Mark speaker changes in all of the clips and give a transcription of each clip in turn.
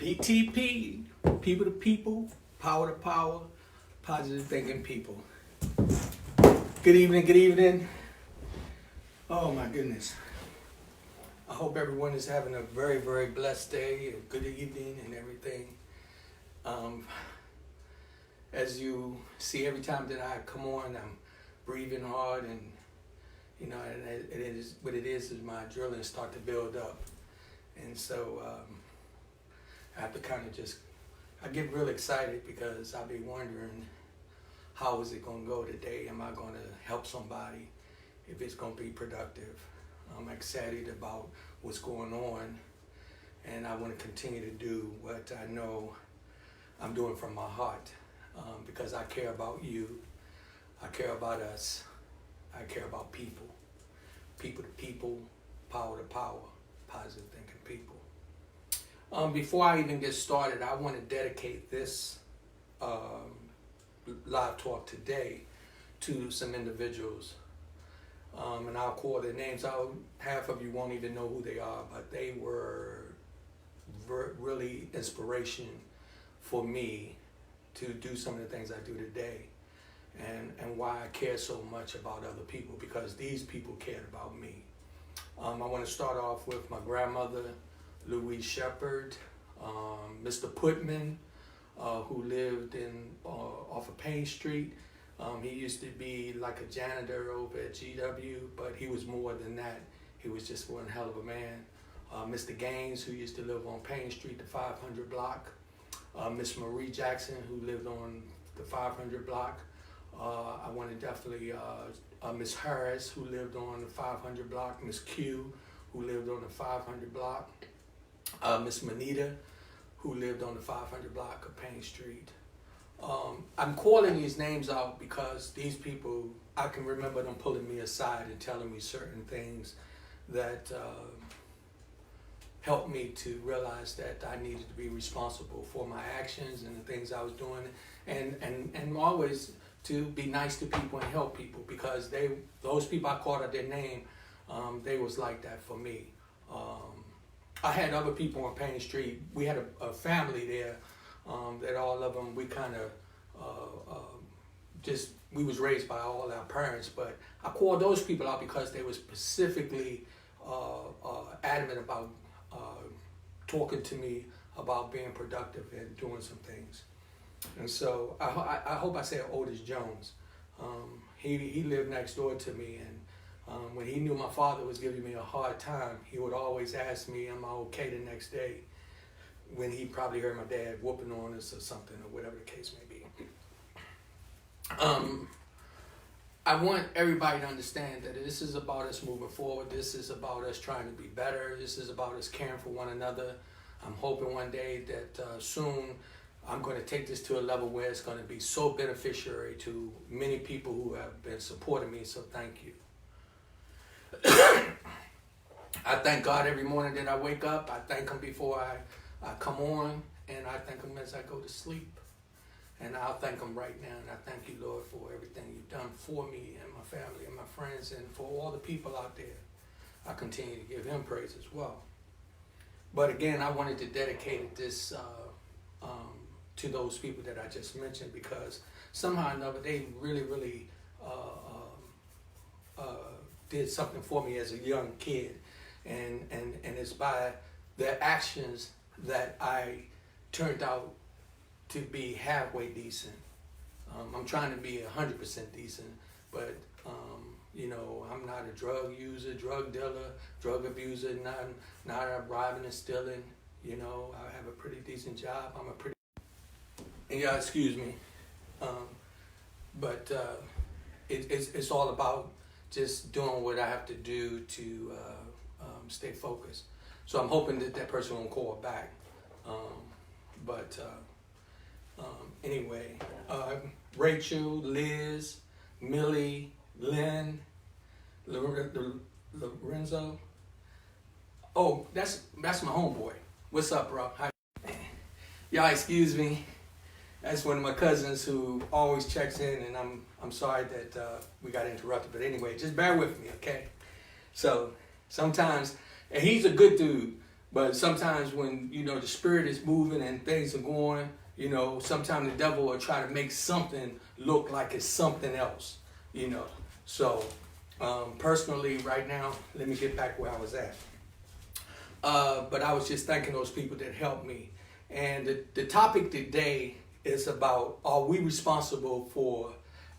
Speaker 1: PTP, people to people, power to power, positive thinking people. Good evening, good evening. Oh my goodness. I hope everyone is having a very, very blessed day, a good evening and everything. As you see, every time that I come on, I'm breathing hard and, you know, and it is what it is my adrenaline start to build up. And so I have to kind of I get real excited because I'll be wondering, how is it going to go today? Am I going to help somebody? If it's going to be productive? I'm excited about what's going on, and I want to continue to do what I know I'm doing from my heart, because I care about you, I care about us, I care about people, people to people, power to power, positive thinking people. Before I even get started, I want to dedicate this live talk today to some individuals. And I'll call their names. Half of you won't even know who they are, but they were really inspiration for me to do some of the things I do today, and why I care so much about other people, because these people cared about me. I want to start off with my grandmother, Louise Shepherd, Mr. Putman, who lived off of Payne Street. He used to be like a janitor over at GW, but he was more than that. He was just one hell of a man. Mr. Gaines, who used to live on Payne Street, the 500 block. Miss Marie Jackson, who lived on the 500 block. I want to definitely, Miss Harris, who lived on the 500 block. Miss Q, who lived on the 500 block. Miss Manita, who lived on the 500 block of Payne Street. I'm calling these names out because these people, I can remember them pulling me aside and telling me certain things that helped me to realize that I needed to be responsible for my actions and the things I was doing, and always to be nice to people and help people, because those people I called out their name, they was like that for me. I had other people on Payne Street. We had a family there that all of them, we kind of we was raised by all our parents, but I called those people out because they were specifically adamant about talking to me about being productive and doing some things. And so I hope I said Otis Jones. He lived next door to me, and when he knew my father was giving me a hard time, he would always ask me, am I okay the next day? When he probably heard my dad whooping on us or something, or whatever the case may be. I want everybody to understand that this is about us moving forward. This is about us trying to be better. This is about us caring for one another. I'm hoping one day that soon I'm going to take this to a level where it's going to be so beneficiary to many people who have been supporting me, so thank you. I thank God every morning that I wake up. I thank Him before I come on, and I thank Him as I go to sleep. And I'll thank Him right now, and I thank you, Lord, for everything you've done for me and my family and my friends, and for all the people out there. I continue to give Him praise as well. But again, I wanted to dedicate this to those people that I just mentioned, because somehow or another they really, really did something for me as a young kid, and it's by their actions that I turned out to be halfway decent. I'm trying to be 100% decent, but you know, I'm not a drug user, drug dealer, drug abuser, not robbing and stealing. You know, I have a pretty decent job. And y'all excuse me, but it's all about just doing what I have to do to stay focused. So I'm hoping that person won't call back. Anyway, Rachel, Liz, Millie, Lynn, Lorenzo. Oh, that's my homeboy. What's up, bro? Hi. Y'all excuse me. That's one of my cousins who always checks in, and I'm sorry that we got interrupted. But anyway, just bear with me, okay? So sometimes, and he's a good dude, But sometimes when, the spirit is moving and things are going, sometimes the devil will try to make something look like it's something else, So, personally, right now, let me get back where I was at. But I was just thanking those people that helped me. And the topic today is about, are we responsible for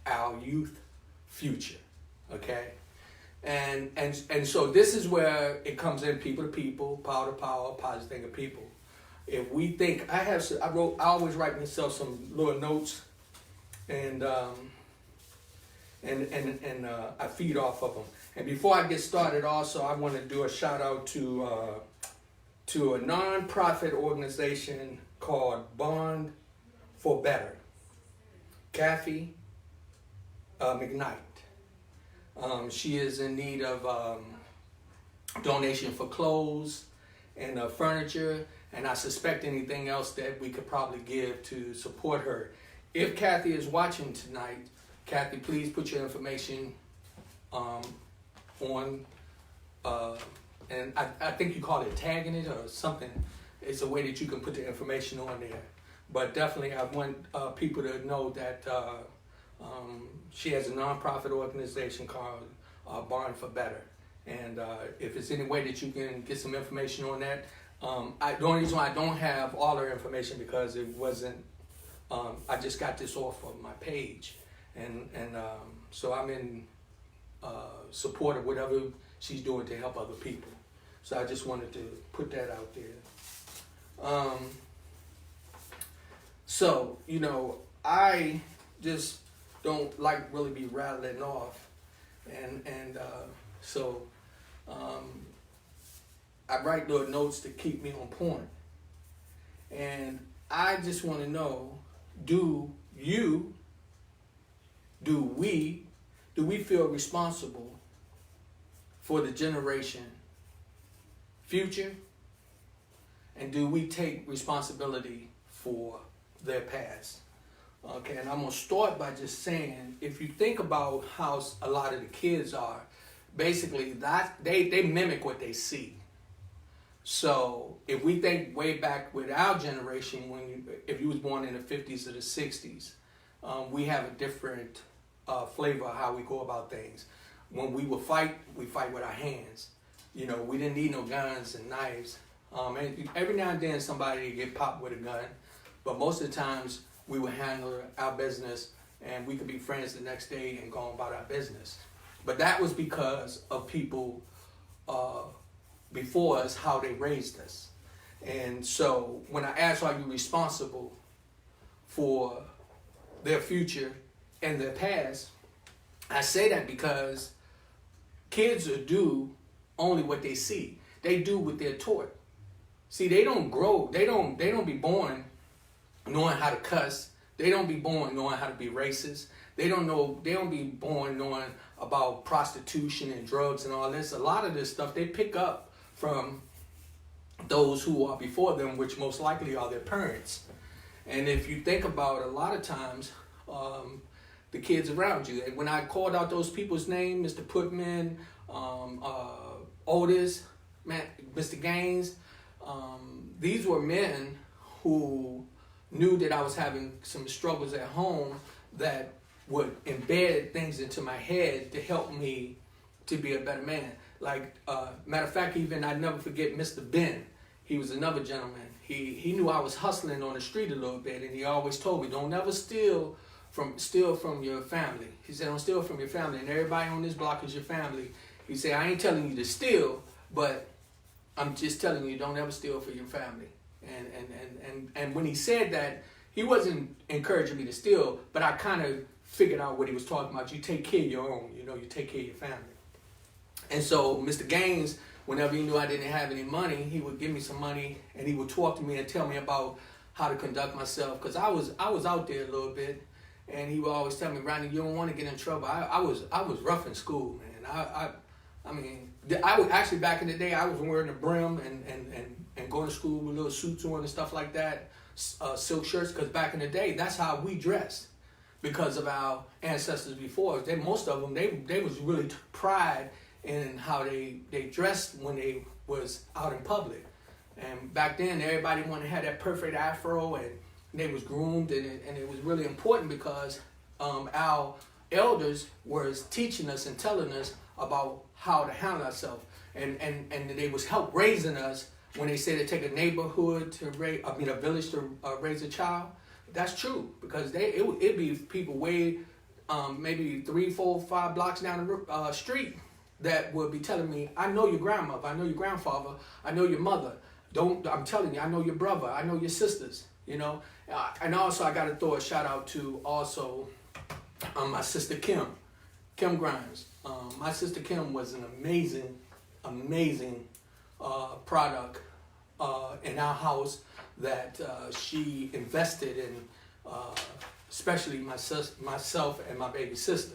Speaker 1: our youth future? Okay? And so this is where it comes in, people to people, power to power, positive thing of people. If we think, I always write myself some little notes, and I feed off of them. And before I get started, also I want to do a shout out to a non-profit organization called Bond for Better, Kathy McKnight. She is in need of donation for clothes and furniture, and I suspect anything else that we could probably give to support her. If Kathy is watching tonight, Kathy, please put your information on, and I think you call it tagging it or something. It's a way that you can put the information on there. But definitely I want people to know that she has a nonprofit organization called Barn for Better. And if it's any way that you can get some information on that, the only reason why I don't have all her information because it wasn't, I just got this off of my page. And so I'm in support of whatever she's doing to help other people. So I just wanted to put that out there. So, I just don't like really be rattling off. So I write little notes to keep me on point. And I just want to know, do we feel responsible for the generation future? And do we take responsibility for their past? Okay, and I'm going to start by just saying, if you think about how a lot of the kids are, basically that they mimic what they see. So if we think way back with our generation, if you was born in the 50s or the 60s, we have a different flavor of how we go about things. When we would fight, we fight with our hands. We didn't need no guns and knives. And every now and then somebody would get popped with a gun, but most of the times we would handle our business and we could be friends the next day and go on about our business. But that was because of people before us, how they raised us. And so when I ask, are you responsible for their future and their past, I say that because kids do only what they see. They do what they're taught. See, they don't grow. They don't be born knowing how to cuss. They don't be born knowing how to be racist. They don't be born knowing about prostitution and drugs and all this. A lot of this stuff they pick up from those who are before them, which most likely are their parents. And if you think about it, a lot of times, the kids around you, when I called out those people's names, Mr. Putman, Otis, Mr. Gaines, these were men who knew that I was having some struggles at home that would embed things into my head to help me to be a better man. Like, matter of fact, even I never forget Mr. Ben. He was another gentleman. He knew I was hustling on the street a little bit, and he always told me, don't never steal from your family. He said, don't steal from your family, and everybody on this block is your family. He said, I ain't telling you to steal, but I'm just telling you, don't ever steal for your family. And when he said that, he wasn't encouraging me to steal, but I kind of figured out what he was talking about. You take care of your own, you take care of your family. And so Mr. Gaines, whenever he knew I didn't have any money, he would give me some money and he would talk to me and tell me about how to conduct myself. Because I was out there a little bit, and he would always tell me, Rodney, you don't want to get in trouble. I was rough in school, man. I mean, I was actually, back in the day, I was wearing a brim and going to school with little suits on and stuff like that, silk shirts, because back in the day, that's how we dressed because of our ancestors before us. Most of them, they was really pride in how they dressed when they was out in public. And back then, everybody wanted to have that perfect afro, and they was groomed, and it was really important because our elders was teaching us and telling us about how to handle ourselves, and they was help raising us when they said it take a neighborhood to raise, a village to raise a child. That's true, because it'd be people way maybe 3, 4, 5 blocks down the street that would be telling me, I know your grandmother, I know your grandfather, I know your mother. I'm telling you, I know your brother, I know your sisters, you know. And also I got to throw a shout out to also my sister Kim Grimes. My sister Kim was an amazing product in our house that she invested in, especially myself and my baby sister.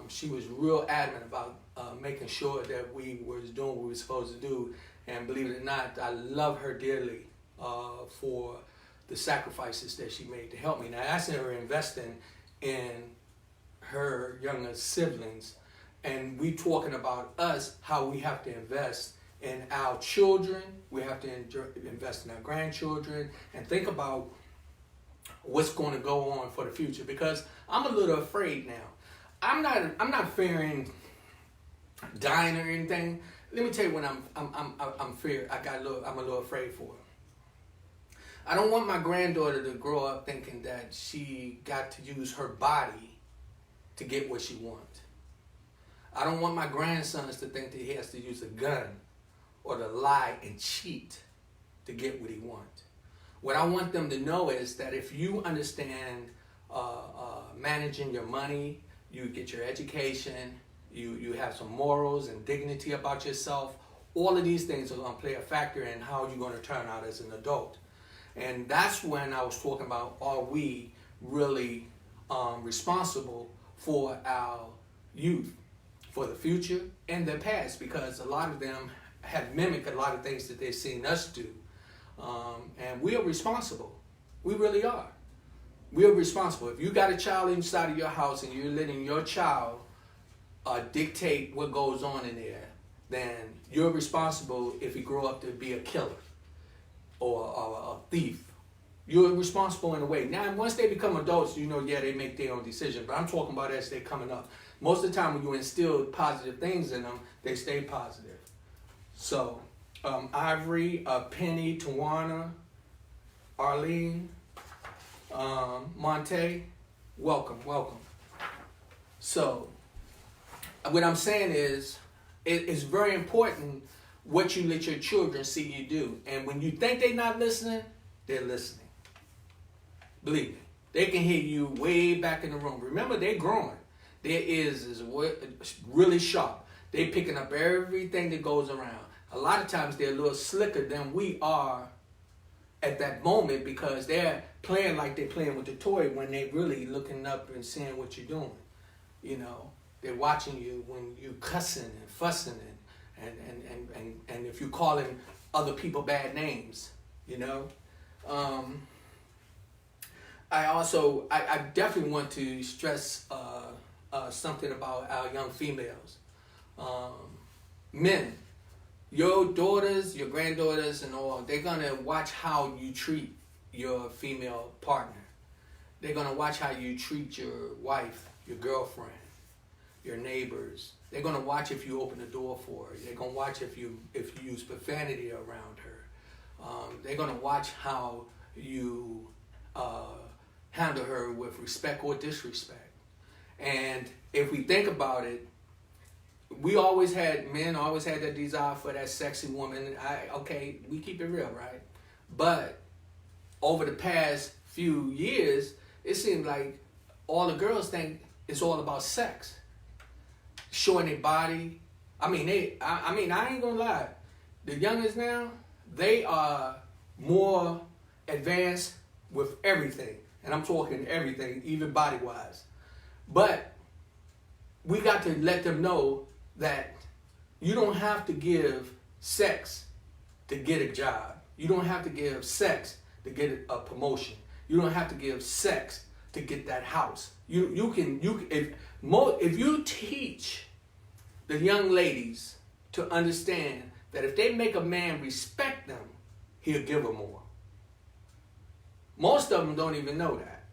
Speaker 1: She was real adamant about making sure that we was doing what we were supposed to do. And believe it or not, I love her dearly for the sacrifices that she made to help me. Now, that's her investing in her younger siblings. And we talking about us, how we have to invest in our children. We have to invest in our grandchildren and think about what's going to go on for the future. Because I'm a little afraid now. I'm not fearing dying or anything. Let me tell you what I'm feared. I'm a little afraid for. I don't want my granddaughter to grow up thinking that she got to use her body to get what she wants. I don't want my grandsons to think that he has to use a gun or to lie and cheat to get what he wants. What I want them to know is that if you understand managing your money, you get your education, you have some morals and dignity about yourself, all of these things are going to play a factor in how you're going to turn out as an adult. And that's when I was talking about, are we really responsible for our youth, for the future and the past? Because a lot of them have mimicked a lot of things that they've seen us do. And we are responsible. We really are. We are responsible. If you got a child inside of your house and you're letting your child dictate what goes on in there, then you're responsible if he grow up to be a killer or a thief. You're responsible in a way. Now, once they become adults, you know, yeah, they make their own decisions. But I'm talking about as they're coming up. Most of the time when you instill positive things in them, they stay positive. So, Ivory, Penny, Tawana, Arlene, Monte, welcome. So, what I'm saying is, it's very important what you let your children see you do. And when you think they're not listening, they're listening. Believe me, they can hear you way back in the room. Remember, they're growing. Their ears is really sharp. They're picking up everything that goes around. A lot of times they're a little slicker than we are at that moment because they're playing like they're playing with the toy when they're really looking up and seeing what you're doing. You know, they're watching you when you cussing and fussing and if you're calling other people bad names, you know. I definitely want to stress something about our young females. Men, your daughters, your granddaughters and all, they're going to watch how you treat your female partner. They're going to watch how you treat your wife, your girlfriend, your neighbors. They're going to watch if you open the door for her. They're going to watch if you use profanity around her. They're going to watch how you handle her with respect or disrespect. And if we think about it, men always had that desire for that sexy woman. We keep it real, right? But over the past few years, it seems like all the girls think it's all about sex. Showing their body. I ain't gonna lie. The youngest now, they are more advanced with everything. And I'm talking everything, even body-wise. But we got to let them know that you don't have to give sex to get a job. You don't have to give sex to get a promotion. You don't have to give sex to get that house. If you teach the young ladies to understand that if they make a man respect them, he'll give them more. Most of them don't even know that.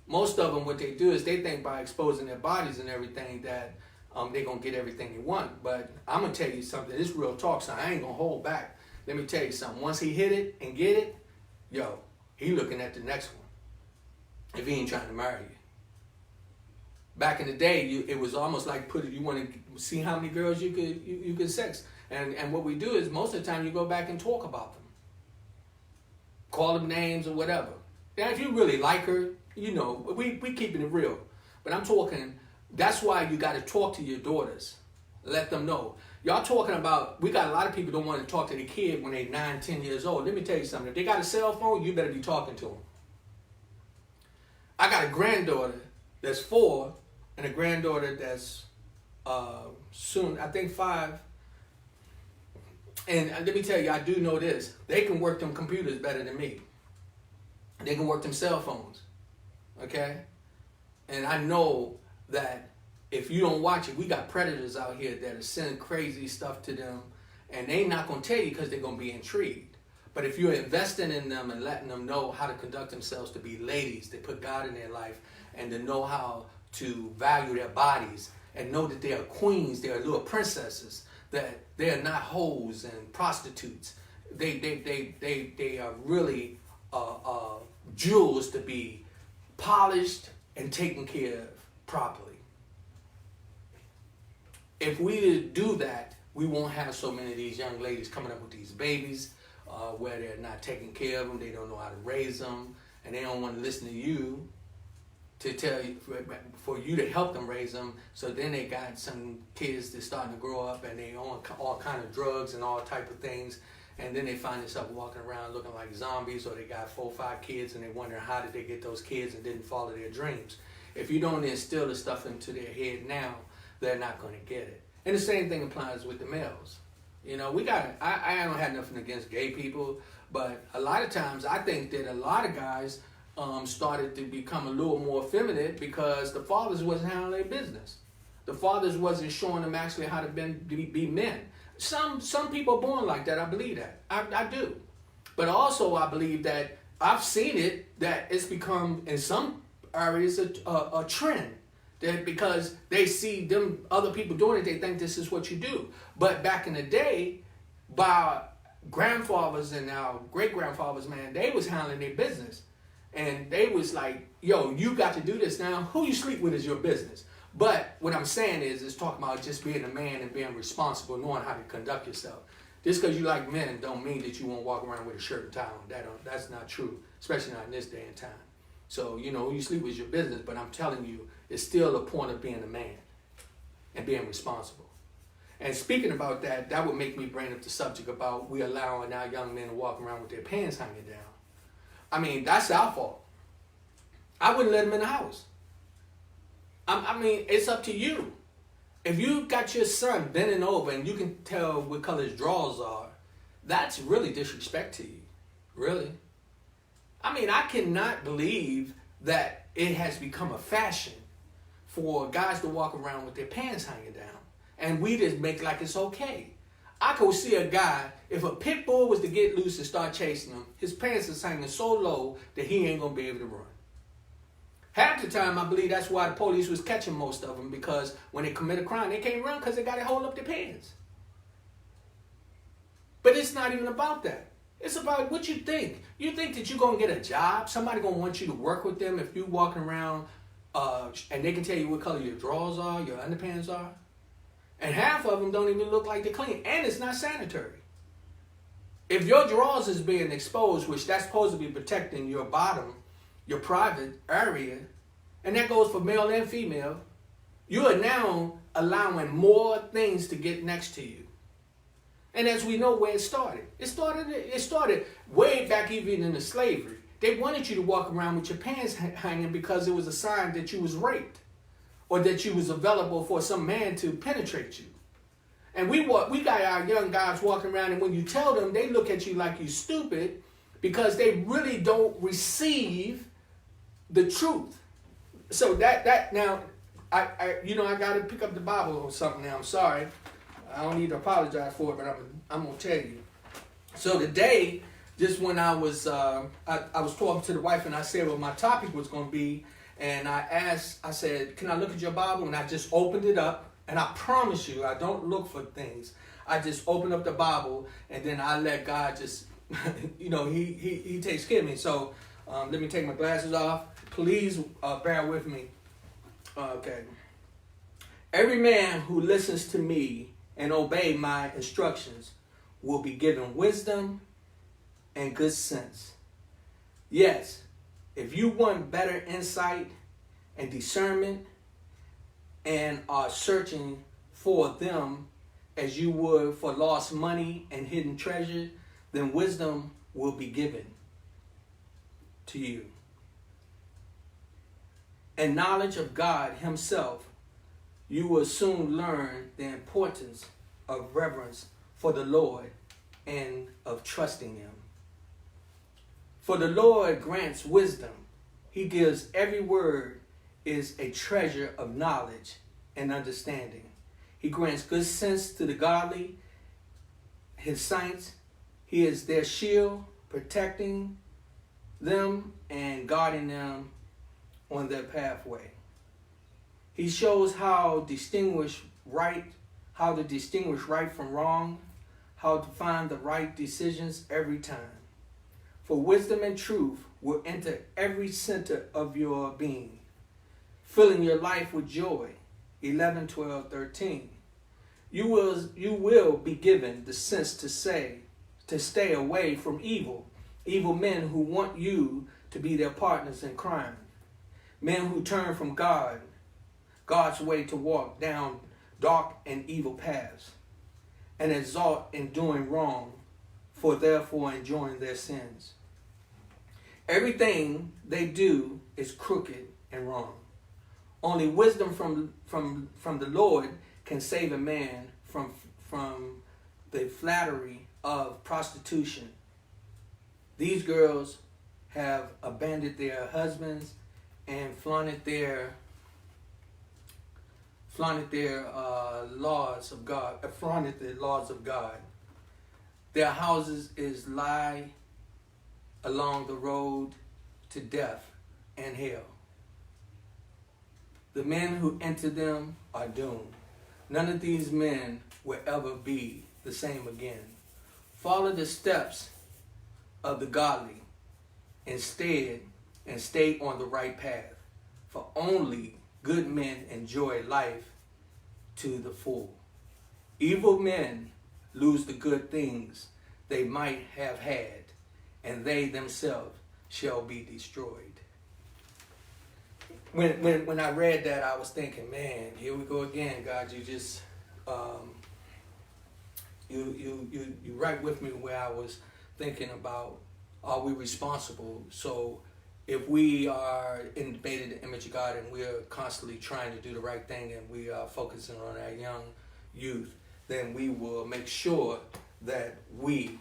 Speaker 1: Most of them, what they do is they think by exposing their bodies and everything that they're going to get everything they want. But I'm going to tell you something. This real talk, so I ain't going to hold back. Let me tell you something. Once he hit it and get it, yo, he looking at the next one if he ain't trying to marry you. Back in the day, it was almost like you want to see how many girls you could sex. And what we do is most of the time you go back and talk about them. Call them names or whatever. Now, if you really like her, you know, we keeping it real. But I'm talking, that's why you got to talk to your daughters. Let them know. Y'all talking about, we got a lot of people don't want to talk to their kid when they're 9, 10 years old. Let me tell you something. If they got a cell phone, you better be talking to them. I got a granddaughter that's 4 and a granddaughter that's soon, I think 5. And let me tell you, I do know this. They can work them computers better than me. They can work them cell phones. Okay? And I know that if you don't watch it, we got predators out here that are sending crazy stuff to them, and they not going to tell you because they're going to be intrigued. But if you're investing in them and letting them know how to conduct themselves to be ladies, to put God in their life, and to know how to value their bodies, and know that they are queens, they are little princesses, that they are not hoes and prostitutes. They are really jewels to be polished and taken care of properly. If we do that, we won't have so many of these young ladies coming up with these babies where they're not taking care of them, they don't know how to raise them, and they don't want to listen to you to tell you, for you to help them raise them. So then they got some kids that's starting to grow up and they on all kind of drugs and all type of things, and then they find themselves walking around looking like zombies, or they got 4 or 5 kids and they wonder how did they get those kids and didn't follow their dreams. If you don't instill the stuff into their head now, they're not going to get it. And the same thing applies with the males. You know, I don't have nothing against gay people, but a lot of times I think that a lot of guys started to become a little more effeminate because the fathers wasn't handling their business. The fathers wasn't showing them actually how to be men. Some people are born like that. I believe that. I do. But also I believe that I've seen it, that it's become in some areas a trend. That because they see them other people doing it, they think this is what you do. But back in the day, by grandfathers and our great-grandfathers, man, they was handling their business. And they was like, yo, you got to do this now. Who you sleep with is your business. But what I'm saying is talking about just being a man and being responsible, knowing how to conduct yourself. Just because you like men don't mean that you won't walk around with a shirt and tie on. That's not true, especially not in this day and time. So, you know, who you sleep with is your business, but I'm telling you, it's still a point of being a man and being responsible. And speaking about that, that would make me bring up the subject about we allowing our young men to walk around with their pants hanging down. I mean, that's our fault. I wouldn't let them in the house. I mean, it's up to you. If you got your son bending over and you can tell what color his drawers are, that's really disrespect to you. Really. I mean, I cannot believe that it has become a fashion for guys to walk around with their pants hanging down. And we just make like it's okay. I could see a guy, if a pit bull was to get loose and start chasing him, his pants is hanging so low that he ain't going to be able to run. Half the time, I believe that's why the police was catching most of them, because when they commit a crime, they can't run because they got to hold up their pants. But it's not even about that. It's about what you think. You think that you're going to get a job? Somebody going to want you to work with them if you're walking around and they can tell you what color your drawers are, your underpants are? And half of them don't even look like they're clean. And it's not sanitary. If your drawers is being exposed, which that's supposed to be protecting your bottom, your private area, and that goes for male and female, you are now allowing more things to get next to you. And as we know where it started way back even in the slavery. They wanted you to walk around with your pants hanging because it was a sign that you was raped or that you was available for some man to penetrate you. And we got our young guys walking around, and when you tell them, they look at you like you stupid because they really don't receive the truth. So that now, I got to pick up the Bible or something now. I'm sorry. I don't need to apologize for it, but I'm going to tell you. So today, just when I was talking to the wife and I said what my topic was going to be, and I said, can I look at your Bible? And I just opened it up, and I promise you, I don't look for things. I just open up the Bible, and then I let God just, he takes care of me. So let me take my glasses off. Please bear with me. Okay. Every man who listens to me and obey my instructions will be given wisdom and good sense. Yes, if you want better insight and discernment and are searching for them as you would for lost money and hidden treasure, then wisdom will be given to you. And knowledge of God himself, you will soon learn the importance of reverence for the Lord and of trusting him. For the Lord grants wisdom. He gives every word is a treasure of knowledge and understanding. He grants good sense to the godly, his saints. He is their shield, protecting them and guarding them on their pathway. He shows how to distinguish right from wrong, how to find the right decisions every time. For wisdom and truth will enter every center of your being, filling your life with joy. 11, 12, 13. You will be given the sense to stay away from evil men who want you to be their partners in crime, men who turn from God's way to walk down dark and evil paths, and exalt in doing wrong, for therefore enjoying their sins. Everything they do is crooked and wrong. Only wisdom from the Lord can save a man from the flattery of prostitution. These girls have abandoned their husbands and flaunted their laws of God. Affronted the laws of God. Their houses lie along the road to death and hell. The men who enter them are doomed. None of these men will ever be the same again. Follow the steps of the godly instead and stay on the right path. For only good men enjoy life to the full. Evil men lose the good things they might have had, and they themselves shall be destroyed. When I read that, I was thinking, man, here we go again, God. You just you right with me where I was thinking about, are we responsible? So if we are made in the image of God and we are constantly trying to do the right thing and we are focusing on our young youth, then we will make sure that we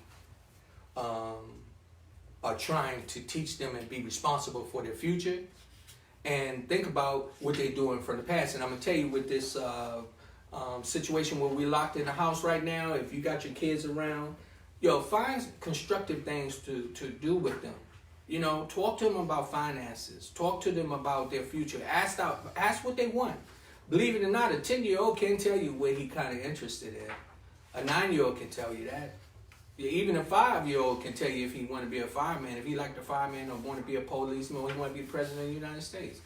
Speaker 1: are trying to teach them and be responsible for their future, and think about what they're doing from the past. And I'm going to tell you, with this situation where we're locked in the house right now, if you got your kids around, find constructive things to do with them. Talk to them about finances. Talk to them about their future. Ask what they want. Believe it or not, a 10-year-old can tell you what he kind of interested in. A 9-year-old can tell you that. Even a 5-year-old can tell you if he want to be a fireman, if he like the fireman, or want to be a policeman, or he want to be president of the United States.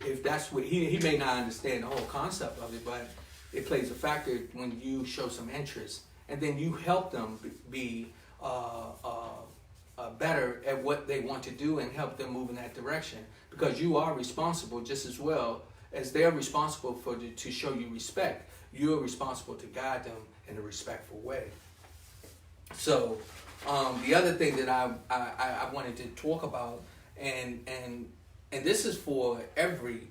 Speaker 1: If that's what he may not understand the whole concept of it, but it plays a factor when you show some interest, and then you help them be better at what they want to do and help them move in that direction, because you are responsible just as well as they're responsible to show you respect. You're responsible to guide them in a respectful way. So the other thing that I wanted to talk about, and this is for every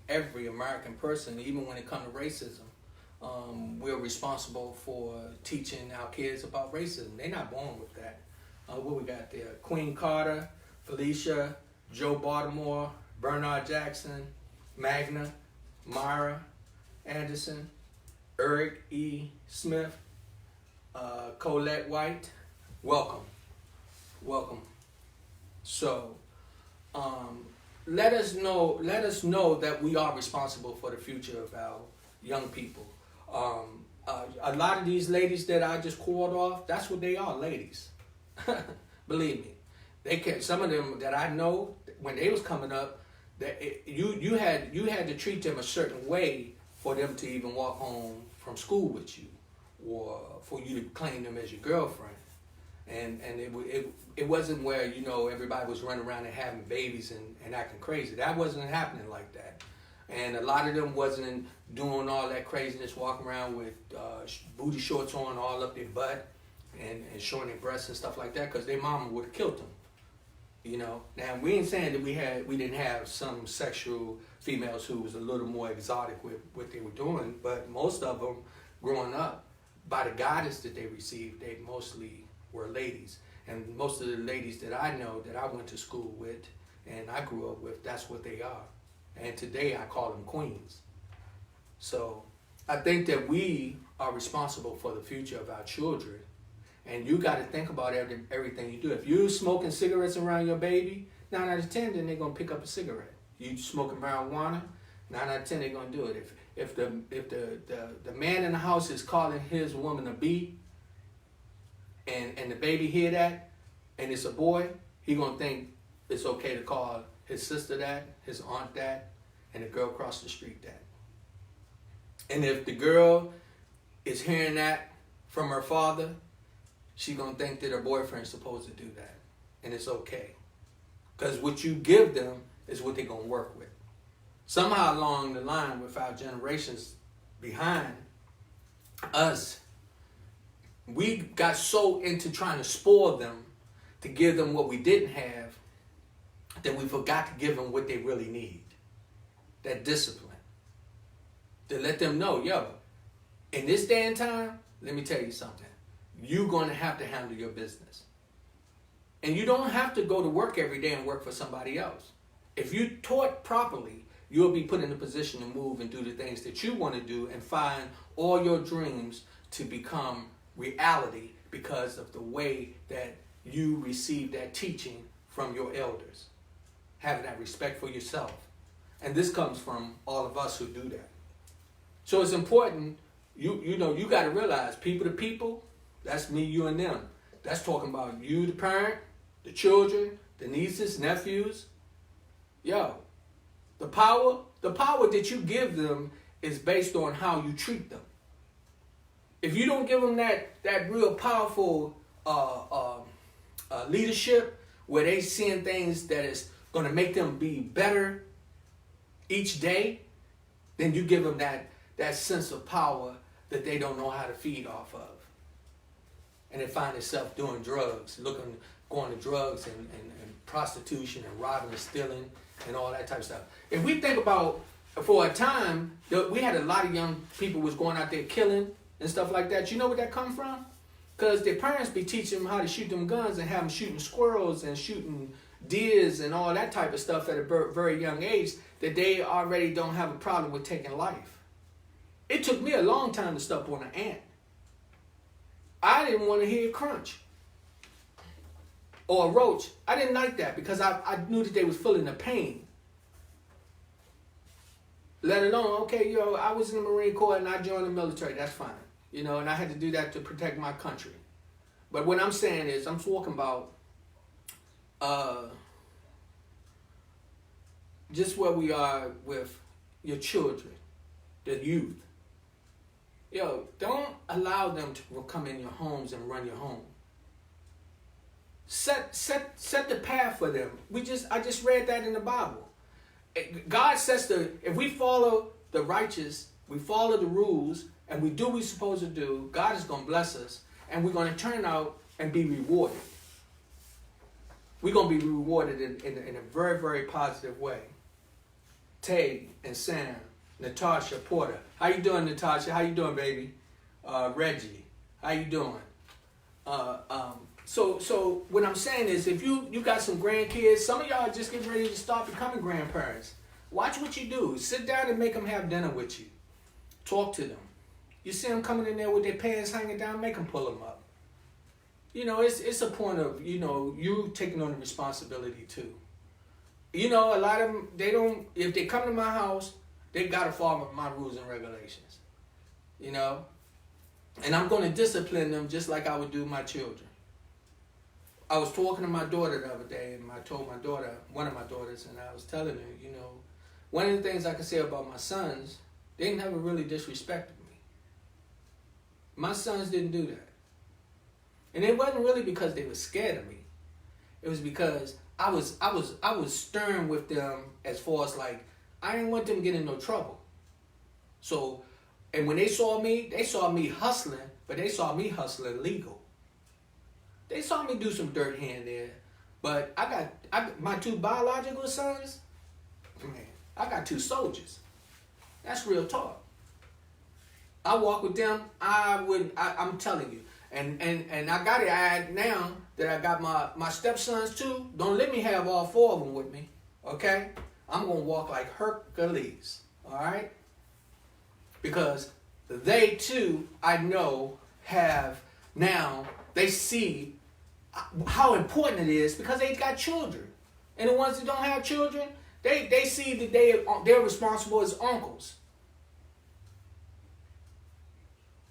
Speaker 1: American person, even when it comes to racism. We're responsible for teaching our kids about racism. They're not born with that. What we got there? Queen Carter, Felicia, Joe Baltimore, Bernard Jackson, Magna, Myra Anderson, Eric E. Smith, Colette White. Welcome. Welcome. So, let us know that we are responsible for the future of our young people. A lot of these ladies that I just called off, that's what they are, ladies. Believe me, they can. Some of them that I know, when they was coming up, you had to treat them a certain way for them to even walk home from school with you, or for you to claim them as your girlfriend. And it wasn't where, everybody was running around and having babies and acting crazy. That wasn't happening like that. And a lot of them wasn't doing all that craziness, walking around with booty shorts on all up their butt and showing their breasts and stuff like that, because their mama would have killed them. Now we ain't saying that we didn't have some sexual females who was a little more exotic with what they were doing, but most of them growing up, by the guidance that they received, they mostly were ladies. And most of the ladies that I know that I went to school with and I grew up with, that's what they are. And today I call them queens. So I think that we are responsible for the future of our children. And you got to think about everything you do. If you're smoking cigarettes around your baby, 9 out of 10, then they're going to pick up a cigarette. You smoking marijuana, 9 out of 10, they're going to do it. If the man in the house is calling his woman a B, and the baby hear that, and it's a boy, he going to think it's okay to call his sister that, his aunt that, and the girl across the street that. And if the girl is hearing that from her father, she gonna think that her boyfriend's supposed to do that, and it's okay, because what you give them is what they're gonna work with. Somehow along the line, with our generations behind us, we got so into trying to spoil them to give them what we didn't have that we forgot to give them what they really need. That discipline. To let them know, in this day and time, let me tell you something. You're going to have to handle your business. And you don't have to go to work every day and work for somebody else. If you're taught properly, you'll be put in a position to move and do the things that you want to do and find all your dreams to become reality because of the way that you receive that teaching from your elders. Having that respect for yourself. And this comes from all of us who do that. So it's important, you got to realize, people to people, that's me, you, and them. That's talking about you, the parent, the children, the nieces, nephews. The power that you give them is based on how you treat them. If you don't give them that real powerful leadership, where they seeing things that is going to make them be better each day, then you give them that sense of power that they don't know how to feed off of. And they find themselves doing drugs, going to drugs and prostitution and robbing and stealing and all that type of stuff. If we think about, for a time, we had a lot of young people was going out there killing and stuff like that. You know where that come from? Because their parents be teaching them how to shoot them guns and have them shooting squirrels and shooting deers and all that type of stuff at a very young age, that they already don't have a problem with taking life. It took me a long time to step on an ant. I didn't want to hear a crunch. Or a roach. I didn't like that because I knew that they was feeling the pain. Let alone, okay, I was in the Marine Corps and I joined the military. That's fine. And I had to do that to protect my country. But what I'm saying is, I'm talking about just where we are with your children, the youth. Don't allow them to come in your homes and run your home. Set the path for them. I just read that in the Bible. God says if we follow the righteous, we follow the rules, and we do what we're supposed to do, God is going to bless us, and we're going to turn out and be rewarded. We're going to be rewarded in a very, very positive way. Tay and Sam, Natasha, Porter. How you doing, Natasha? How you doing, baby? Reggie, how you doing? So what I'm saying is, if you got some grandkids, some of y'all just getting ready to start becoming grandparents. Watch what you do. Sit down and make them have dinner with you. Talk to them. You see them coming in there with their pants hanging down, make them pull them up. it's a point of, you taking on the responsibility too. A lot of them, if they come to my house, they got to follow my rules and regulations, and I'm going to discipline them just like I would do my children. I was talking to my daughter the other day, and I told my daughter, one of my daughters, and I was telling her, one of the things I can say about my sons, they never really disrespected me. My sons didn't do that. And it wasn't really because they were scared of me. It was because I was stern with them as far as like, I didn't want them to get in no trouble. So, and when they saw me hustling, but they saw me hustling legal. They saw me do some dirt here and there. But I got my two biological sons, man, I got two soldiers. That's real talk. I walk with them, I'm telling you. And I got to add now that I got my stepsons too. Don't let me have all four of them with me, okay? I'm going to walk like Hercules, all right? Because they too, I know, they see how important it is because they got children. And the ones that don't have children, they see that they're responsible as uncles.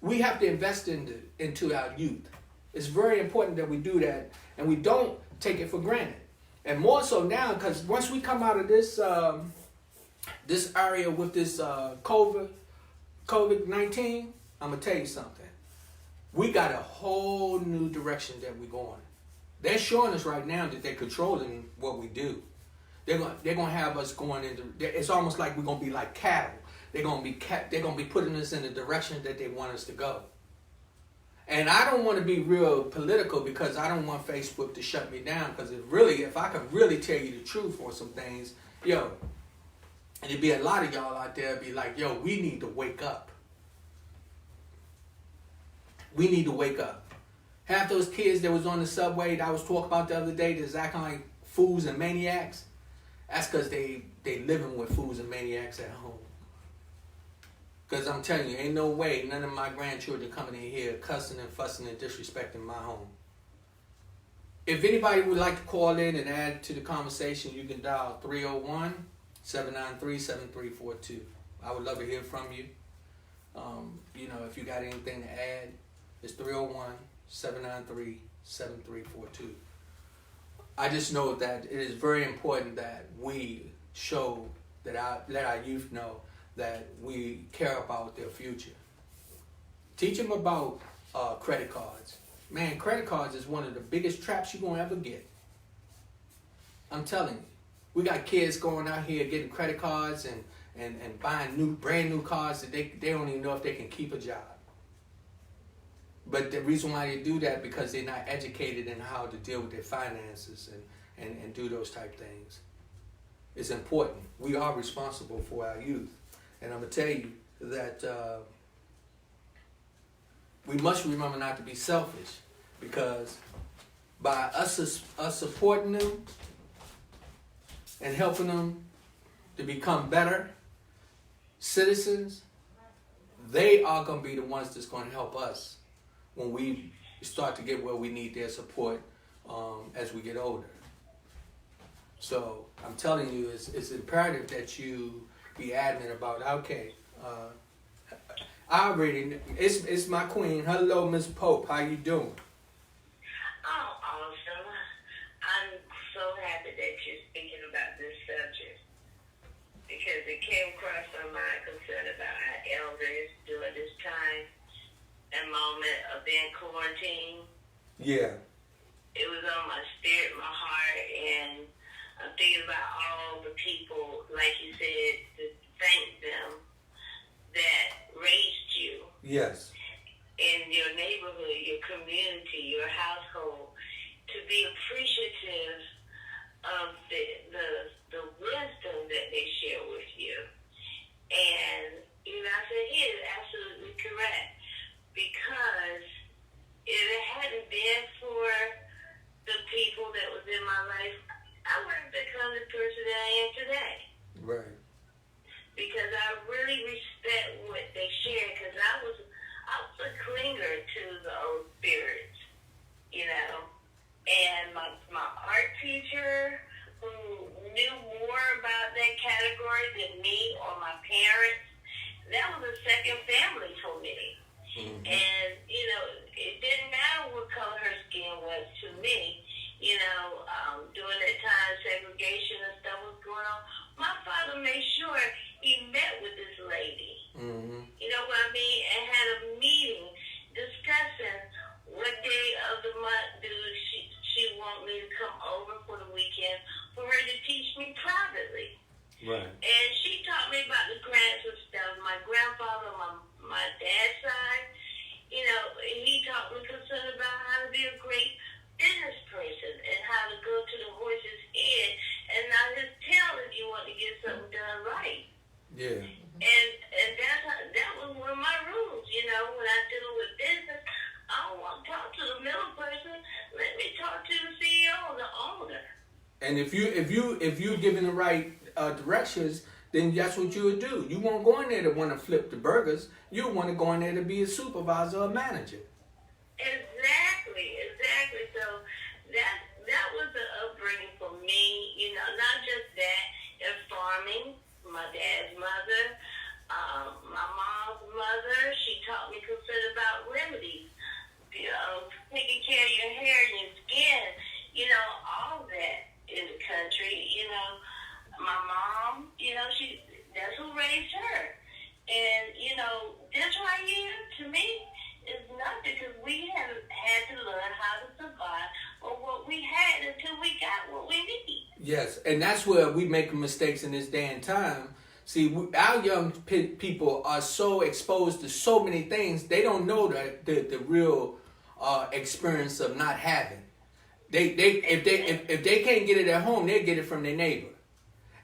Speaker 1: We have to invest into our youth. It's very important that we do that, and we don't take it for granted. And more so now, because once we come out of this area with this COVID-19, I'm gonna tell you something. We got a whole new direction that we're going. They're showing us right now that they're controlling what we do. They're gonna have us going into. It's almost like we're gonna be like cattle. They're gonna be putting us in the direction that they want us to go. And I don't want to be real political because I don't want Facebook to shut me down. Because if I could really tell you the truth on some things, and there'd be a lot of y'all out there be like, we need to wake up. We need to wake up. Half those kids that was on the subway that I was talking about the other day that's acting like fools and maniacs, that's because they living with fools and maniacs at home. Because I'm telling you, ain't no way none of my grandchildren coming in here cussing and fussing and disrespecting my home. If anybody would like to call in and add to the conversation, you can dial 301-793-7342. I would love to hear from you. If you got anything to add, it's 301-793-7342. I just know that it is very important that we show, let our youth know that we care about their future. Teach them about credit cards. Man, credit cards is one of the biggest traps you're going to ever get. I'm telling you. We got kids going out here getting credit cards and buying brand new cars that they don't even know if they can keep a job. But the reason why they do that because they're not educated in how to deal with their finances and do those type things. It's important. We are responsible for our youth. And I'm going to tell you that we must remember not to be selfish, because by us supporting them and helping them to become better citizens, they are going to be the ones that's going to help us when we start to get where we need their support as we get older. So I'm telling you, it's imperative that you be adamant about, I already, it's my queen. Hello, Miss Pope. How you doing?
Speaker 2: Oh, awesome. I'm so happy that you're speaking about this subject because it came across my mind concern about our elders during this time and moment of being quarantined.
Speaker 1: Yeah.
Speaker 2: It was on my spirit, my heart, and I'm thinking about all the people, like you said, to thank them that raised you.
Speaker 1: Yes.
Speaker 2: In your neighborhood, your community, your household, to be appreciative of the wisdom that they share with you. And, I said, he is absolutely correct. Because if it hadn't been for the people that was in my life, I wouldn't become the person that I am today.
Speaker 1: Right.
Speaker 2: Because I really respect what they share, because I was a clinger to the old spirits, me, during that time segregation and stuff was going on, my father made sure he met with this lady.
Speaker 1: Mm-hmm.
Speaker 2: You know what I mean? And had a meeting discussing what day of the month do she want me to come over for the weekend for her to teach me privately.
Speaker 1: Right.
Speaker 2: And she taught me about the grants and stuff. My grandfather, my dad's side, he taught me concern about how to be a great business person and how to go to the horse's head and not his tail if you want to get something done right.
Speaker 1: Yeah.
Speaker 2: And that was one of my rules, when I deal with business. I don't want to talk to the middle person. Let me talk to the CEO, the owner.
Speaker 1: And if you're given the right directions, then that's what you would do. You won't go in there to want to flip the burgers. You want to go in there to be a supervisor or manager.
Speaker 2: Exactly. So that was the upbringing for me. Not just that. In farming, my dad's mother, my mom's mother, she taught me concern about remedies. Taking care of your hair and your skin. All that in the country. My mom, that's who raised her. And, this right here, to me, is nothing because we have had to learn how to survive on what we had until we got what we need.
Speaker 1: Yes, and that's where we make mistakes in this day and time. See, our young people are so exposed to so many things, they don't know the real experience of not having. If they can't get it at home, they get it from their neighbor.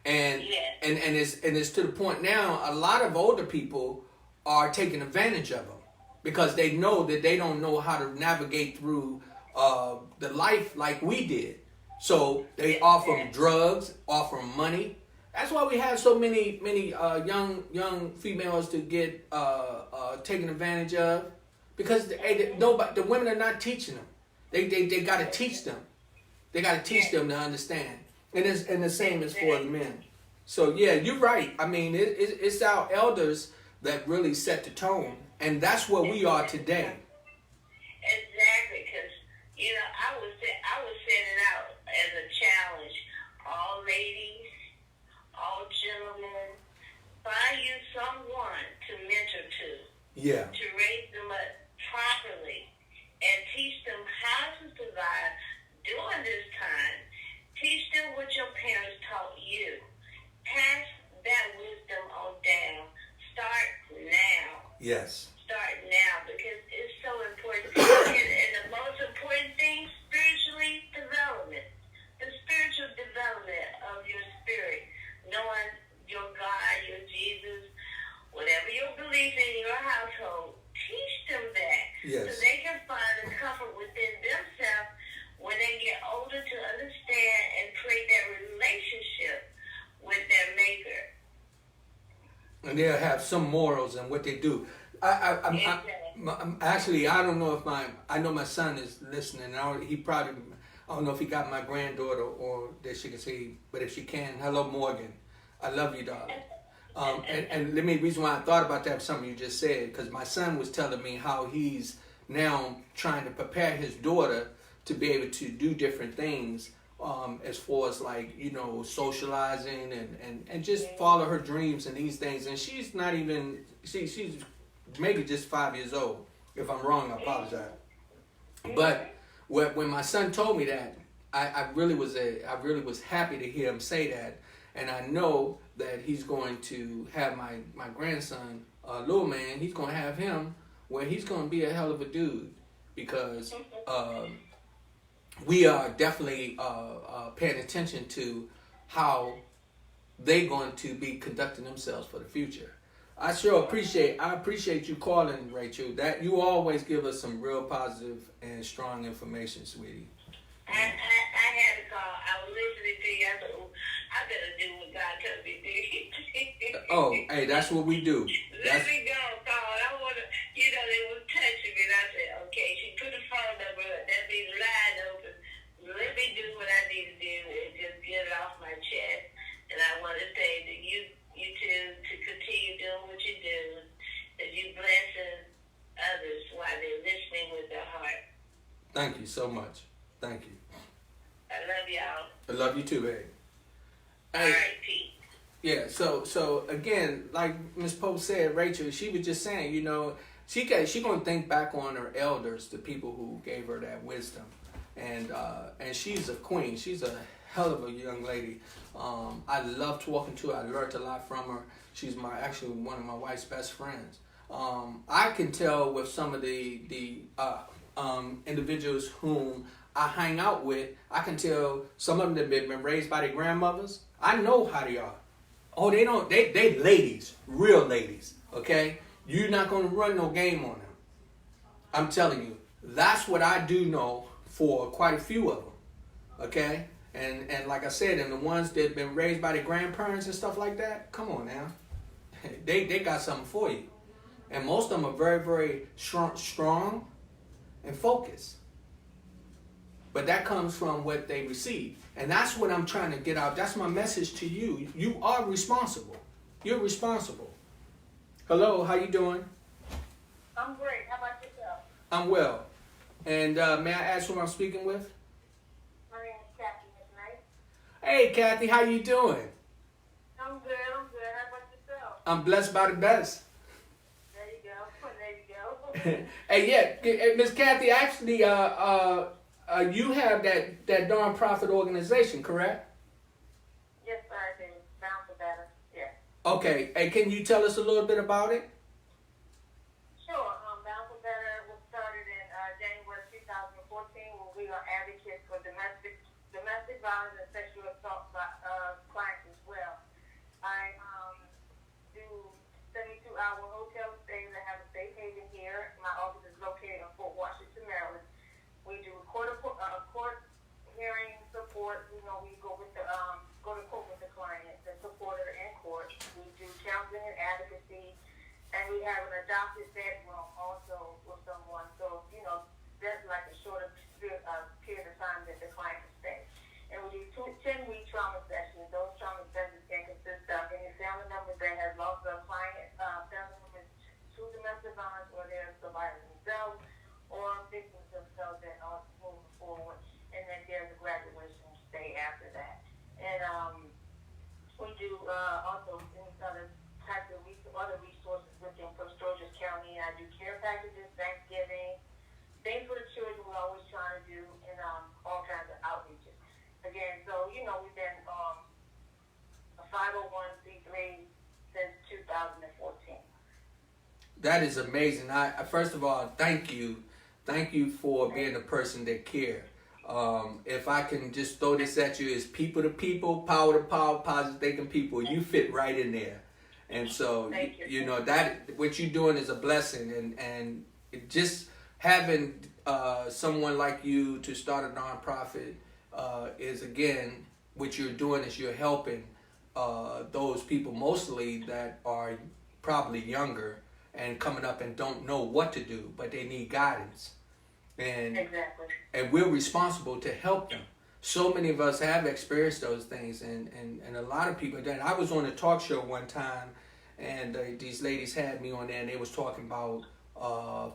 Speaker 1: And it's to the point now, a lot of older people are taking advantage of them because they know that they don't know how to navigate through the life like we did. So they offer them drugs, offer them money. That's why we have so many young females to get taken advantage of, because the women are not teaching them. They got to teach them. They got to teach them to understand. And the same is for the men. So yeah, you're right. I mean, it's our elders that really set the tone, and that's where we are today.
Speaker 2: Exactly, because I would set it out as a challenge. All ladies, all gentlemen, find you someone to mentor to.
Speaker 1: Yeah.
Speaker 2: To raise them up properly and teach them how to survive during this time. Teach them what your parents taught you. Pass that wisdom on down. Start now.
Speaker 1: Yes.
Speaker 2: Start now, because it's so important. And the most important thing, spiritually, development. The spiritual development of your spirit. Knowing your God, your Jesus, whatever your belief in your household, teach them that.
Speaker 1: Yes.
Speaker 2: So they can find the comfort within themselves when they get older to understand and create that relationship with their maker.
Speaker 1: And they'll have some morals in what they do. Actually, I don't know if I know my son is listening. I don't know if he got my granddaughter or that she can see, but if she can, hello Morgan. I love you, darling. And the reason why I thought about that was something you just said, because my son was telling me how he's now trying to prepare his daughter to be able to do different things, as far as socializing and just follow her dreams and these things. And she's not even, she's maybe just 5 years old. If I'm wrong, I apologize. But when my son told me that, I really was happy to hear him say that. And I know that he's going to have my grandson, little man, he's going to have him where he's going to be a hell of a dude, because we are definitely paying attention to how they're going to be conducting themselves for the future. I appreciate you calling, Rachel. That you always give us some real positive and strong information, sweetie.
Speaker 2: I had to call. I was listening to you. I said, I better do what God tells me to do.
Speaker 1: Oh, hey, that's what we do.
Speaker 2: Let me go, call. I want to, they were touching me. And I said, okay, she put the phone number up. That means line open. Let me do what I need to do and just get it off my chest. And I want to say that you two, to continue doing what you do, that you blessing others while they're listening with their heart.
Speaker 1: Thank you so much. Thank you.
Speaker 2: I love y'all.
Speaker 1: I love you too, babe.
Speaker 2: All
Speaker 1: Hey,
Speaker 2: right, peace.
Speaker 1: yeah. So again, like Miss Pope said, Rachel, she was just saying, you know, she gonna think back on her elders, the people who gave her that wisdom, and she's a queen. She's a hell of a young lady. I loved talking to her. I learned a lot from her. She's actually one of my wife's best friends. I can tell with some of the individuals whom I hang out with, I can tell some of them that have been raised by their grandmothers. I know how they are. Oh, they ladies, real ladies, okay? You're not going to run no game on them. I'm telling you. That's what I do know for quite a few of them, okay? And like I said, and the ones that have been raised by their grandparents and stuff like that, come on now. They got something for you. And most of them are very, very strong and focused. But that comes from what they receive. And that's what I'm trying to get out. That's my message to you. You are responsible. You're responsible. Hello, how you doing?
Speaker 3: I'm great. How about yourself?
Speaker 1: I'm well. And may I ask who I'm speaking with?
Speaker 3: My name is Kathy McKnight.
Speaker 1: Hey, Kathy, how you doing?
Speaker 3: I'm good. How about yourself?
Speaker 1: I'm blessed by the best.
Speaker 3: There you go.
Speaker 1: Hey, yeah, Miss Kathy, actually, you have that non-profit organization, correct?
Speaker 3: Yes, sir. I do. Bound for better. Yeah.
Speaker 1: Okay, hey, can you tell us a little bit about it?
Speaker 3: Sure. Bound for Better was started in January 2014 when we are advocates for domestic violence and sexual assault clients as well. I do 72-hour hotel stays. I have a safe haven here. My office is located in Fort Washington, Maryland. We do court hearing support. You know, we go to court with the client and support her in court. We do counseling and advocacy, and we have an adopted bedroom also with someone. So, you know, that's like a shorter period of time that the client can stay. And we do 10-week trauma sessions. Those trauma sessions can consist of any family member that has lost a client, family members to domestic violence, or they're survivors themselves, or victims themselves that are moving forward. And then there's a graduation stay after that. And we do also any other types of other resources within Prince George's County. I do care packages, Thanksgiving, things for the children we're always trying to do, and all kinds of outreaches. Again, so, you know, we've been a 501c3 since 2014.
Speaker 1: That is amazing. I first of all, thank you. Thank you for being a person that care. If I can just throw this at you, is people to people, power to power, positive thinking people. You fit right in there. And so, you know, that what you're doing is a blessing. And just having someone like you to start a nonprofit is, again, what you're doing is you're helping those people mostly that are probably younger and coming up and don't know what to do, but they need guidance. And
Speaker 3: exactly.
Speaker 1: And we're responsible to help them. So many of us have experienced those things, and a lot of people did. I was on a talk show one time, and these ladies had me on there, and they was talking about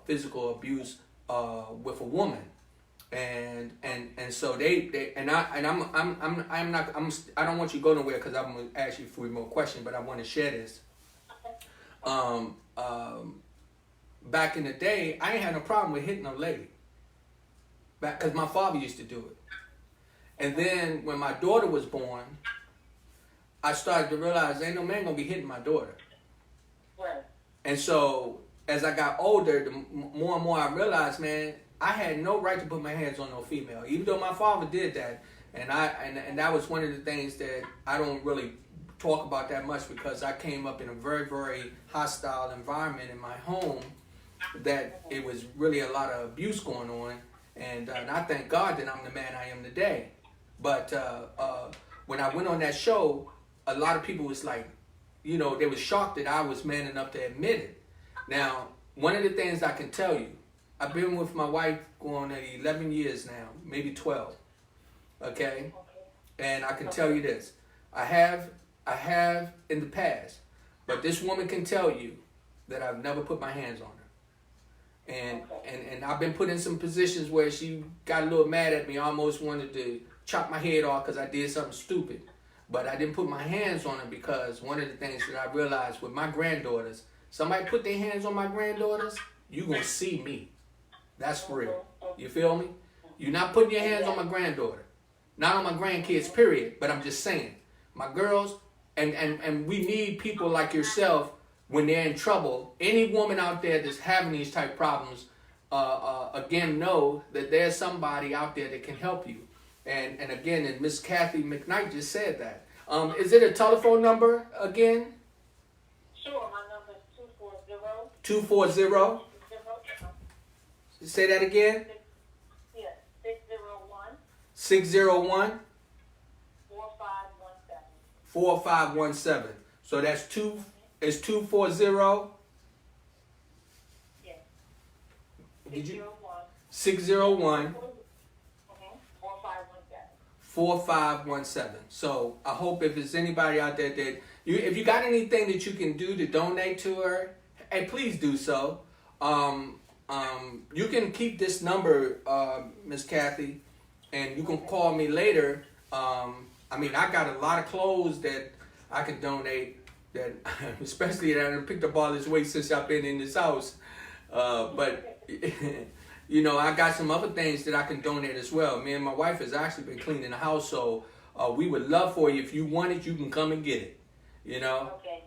Speaker 1: physical abuse with a woman, and so I don't want you to go nowhere because I'm gonna ask you a few more questions, but I want to share this. Back in the day, I ain't had no problem with hitting a lady. Because my father used to do it. And then when my daughter was born, I started to realize ain't no man gonna be hitting my daughter.
Speaker 3: Right.
Speaker 1: And so as I got older, the more and more I realized, man, I had no right to put my hands on no female, even though my father did that. And that was one of the things that I don't really talk about that much, because I came up in a very, very hostile environment in my home, that it was really a lot of abuse going on. And I thank God that I'm the man I am today. But when I went on that show, a lot of people was like, you know, they were shocked that I was man enough to admit it. Now, one of the things I can tell you, I've been with my wife going on 11 years now, maybe 12. Okay? And I can tell you this. I have in the past, but this woman can tell you that I've never put my hands on her. And I've been put in some positions where she got a little mad at me, almost wanted to chop my head off because I did something stupid. But I didn't put my hands on her because one of the things that I realized with my granddaughters, somebody put their hands on my granddaughters, you going to see me. That's for real. You feel me? You're not putting your hands on my granddaughter. Not on my grandkids, period. But I'm just saying, my girls, and we need people like yourself when they're in trouble. Any woman out there that's having these type problems, again, know that there's somebody out there that can help you. And again, and Miss Kathy McKnight just said that. Is it a telephone number again?
Speaker 3: Sure, my number is 240.
Speaker 1: 240? Say that again?
Speaker 3: Yes, 601.
Speaker 1: 601?
Speaker 3: 4517.
Speaker 1: 4517. So that's it's 240?
Speaker 3: Yes.
Speaker 1: Did you?
Speaker 3: 601.
Speaker 1: 601
Speaker 3: 4517.
Speaker 1: 4517. So I hope if there's anybody out there that if you got anything that you can do to donate to her, hey, please do so. You can keep this number, Miss Kathy, and you can call me later. I mean, I got a lot of clothes that I could donate. That especially that I picked up all this weight since I've been in this house. But you know, I got some other things that I can donate as well. Me and my wife has actually been cleaning the house, so we would love for you. If you want it, you can come and get it. You know.
Speaker 3: Okay.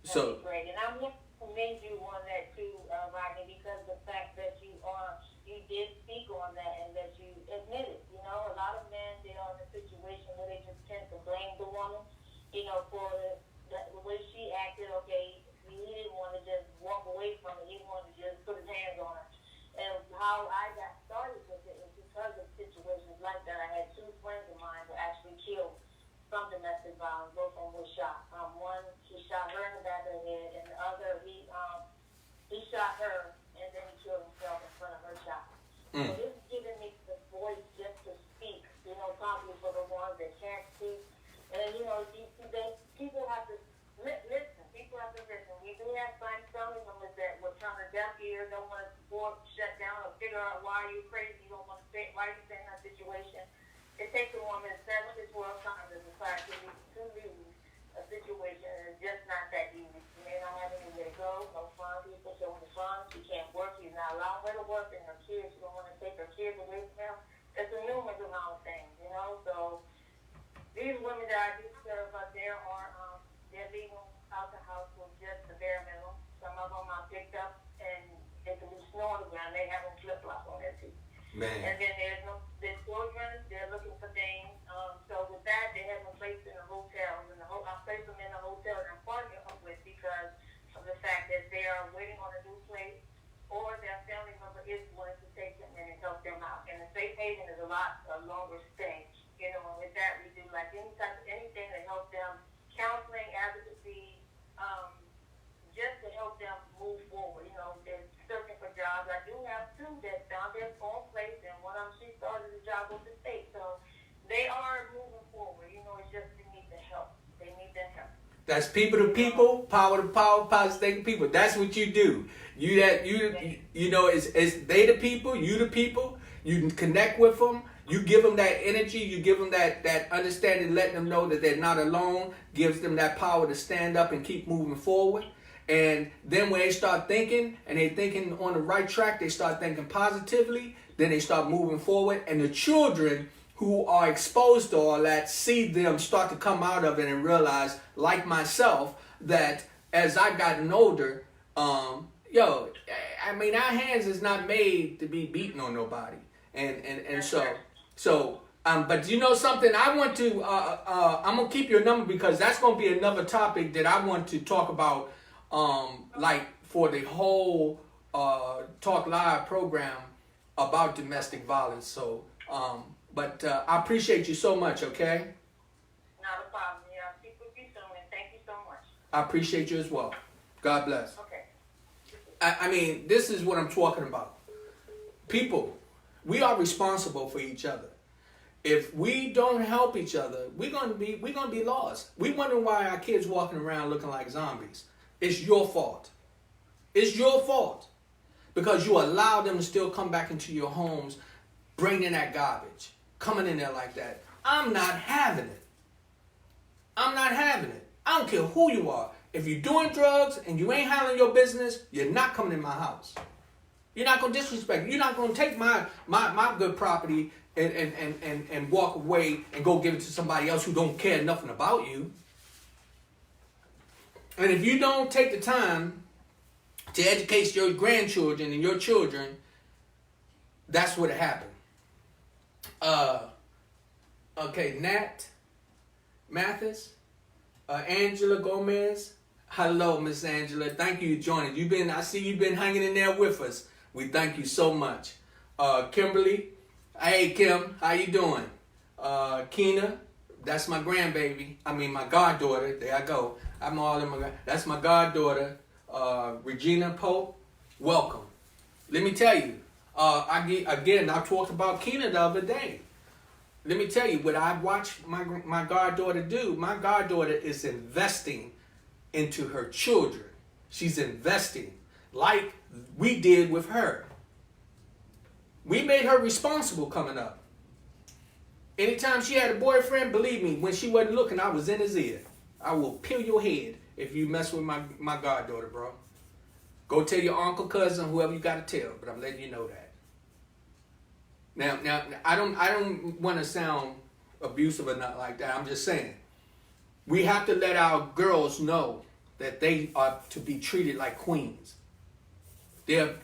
Speaker 1: So.
Speaker 3: Great, and I'm going to commend you on that too, Rodney, because the fact that you did speak on that and that you admitted. You know, a lot of men, they are in a situation where they just tend to blame the woman, you know, for the way she acted. Okay, he didn't want to just walk away from it. He wanted to just put his hands on her. And how I got started with it was because of situations like that. I had two friends of mine who actually killed from domestic violence. Both of them were shot. One, he shot her in the back of the head, and the other, he shot her, and then he killed himself in front of her child. So this is giving me the voice just to speak, you know, probably for the ones that can't speak. And, you know, people have to listen. People have to listen. We do have some family members that will turn a deaf ear, don't want to shut down or figure out why you're crazy, you don't want to say, why you stay in that situation. It takes a woman 7 to 12 times to decide to leave a situation, and it's just not that easy. You may not have anywhere to go, no fun. People showing the fun. She can't work. She's not allowing her to work, and her kids, she don't want to take her kids away from them. It's a numerous amount of things, you know. So these women that I do serve out there are they're leaving out the house with just the bare minimum. Some of them are picked up and they can be snow on the ground. They have them flip flops on their feet.
Speaker 1: Man.
Speaker 3: And then there's children, they're looking for things. So with that, they have them placed in a hotel. And I place them in a hotel that I'm partnering up with because of the fact that they are waiting on a new place, or their family member is willing to take them in and help them out. And the safe haven is a longer stay. You know, and with that, we do like anything to help them, counseling, advocacy, just to help them move forward. You know, they're searching for jobs. I do have two that found their own place, and one of them, she started a job with the state. So they are moving forward. You know, it's just they need the help. They need that help.
Speaker 1: That's people to people, power to power, positive to people. That's what you do. You know, it's they the people, you the people. You connect with them. You give them that energy. You give them that understanding, letting them know that they're not alone. Gives them that power to stand up and keep moving forward. And then when they start thinking, and they're thinking on the right track, they start thinking positively, then they start moving forward. And the children who are exposed to all that see them start to come out of it and realize, like myself, that as I've gotten older, I mean, our hands is not made to be beaten on nobody. And so, but you know something, I want to, I'm going to keep your number because that's going to be another topic that I want to talk about, like for the whole Talk Live program about domestic violence. So, but I appreciate you so much, okay?
Speaker 3: Not a problem. Yeah, I'll speak with you soon, and thank you so much.
Speaker 1: I appreciate you as well. God bless.
Speaker 3: Okay.
Speaker 1: I mean, this is what I'm talking about. People, we are responsible for each other. If we don't help each other, we're gonna be lost. We wonder why our kids walking around looking like zombies. It's your fault. It's your fault. because you allow them to still come back into your homes, bringing that garbage, coming in there like that. I'm not having it. I'm not having it. I don't care who you are. If you're doing drugs and you ain't handling your business, you're not coming in my house. You're not going to disrespect me. You're not going to take my good property and walk away and go give it to somebody else who don't care nothing about you. And if you don't take the time to educate your grandchildren and your children, that's what happened. Okay, Nat Mathis, Angela Gomez. Hello, Miss Angela. Thank you for joining. I see you've been hanging in there with us. We thank you so much. Kimberly. Hey, Kim. How you doing? Keena. That's my grandbaby. I mean, my goddaughter. There I go. That's my goddaughter. Regina Pope. Welcome. Let me tell you. I talked about Keena the other day. Let me tell you what I watched my goddaughter do. My goddaughter is investing into her children. She's investing like we did with her. We made her responsible coming up. Anytime she had a boyfriend, believe me, when she wasn't looking, I was in his ear. I will peel your head if you mess with my goddaughter, bro. Go tell your uncle, cousin, whoever you got to tell, but I'm letting you know that. Now, I don't want to sound abusive or not like that. I'm just saying, we have to let our girls know that they are to be treated like queens. They're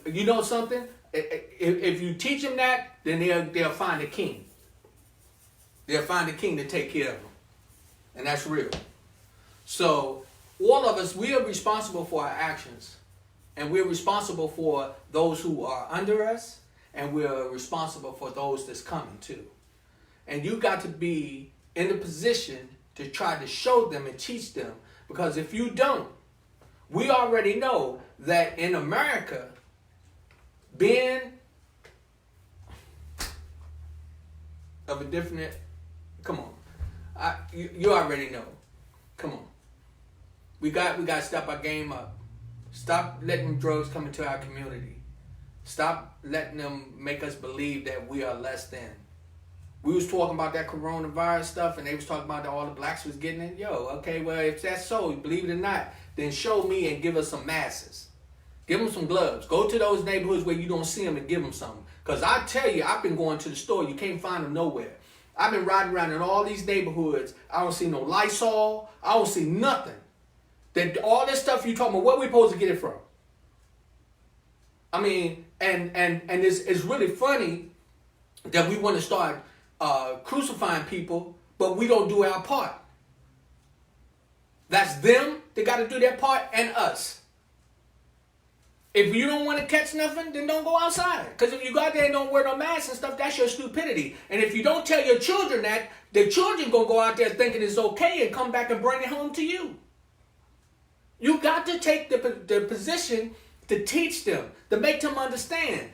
Speaker 1: you know something? If you teach them that, then they'll find a king. They'll find a king to take care of them. And that's real. So, all of us, we are responsible for our actions. And we're responsible for those who are under us. And we're responsible for those that's coming too. And you got to be in the position to try to show them and teach them. Because if you don't, we already know that in America, being of a different, come on, you already know. Come on, we got to step our game up. Stop letting drugs come into our community. Stop letting them make us believe that we are less than. We was talking about that coronavirus stuff, and they was talking about that all the blacks was getting it. Yo, okay, well, if that's so, believe it or not, then show me and give us some masks. Give them some gloves. Go to those neighborhoods where you don't see them and give them something. Because I tell you, I've been going to the store. You can't find them nowhere. I've been riding around in all these neighborhoods. I don't see no Lysol. I don't see nothing. That all this stuff you talking about, where we supposed to get it from? I mean, and it's really funny that we want to start crucifying people, but we don't do our part. That's them. They got to do their part, and us. If you don't want to catch nothing, then don't go outside. Because if you go out there and don't wear no mask and stuff, that's your stupidity. And if you don't tell your children that, the children going to go out there thinking it's okay and come back and bring it home to you. You got to take the position to teach them, to make them understand.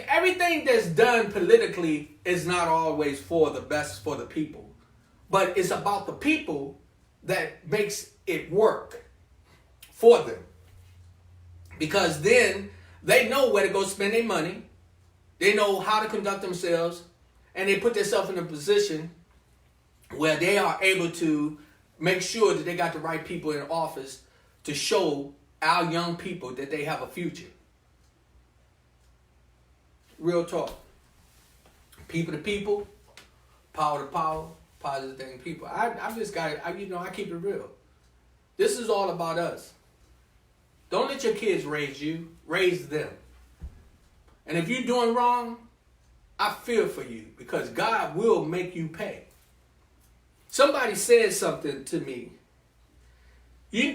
Speaker 1: Everything that's done politically is not always for the best for the people. But it's about the people that makes it work for them. Because then they know where to go spend their money. They know how to conduct themselves. And they put themselves in a position where they are able to make sure that they got the right people in office to show our young people that they have a future. Real talk. People to people, power to power, positive thing people. I just got it. I keep it real. This is all about us. Don't let your kids raise you. Raise them. And if you're doing wrong, I feel for you because God will make you pay. Somebody said something to me.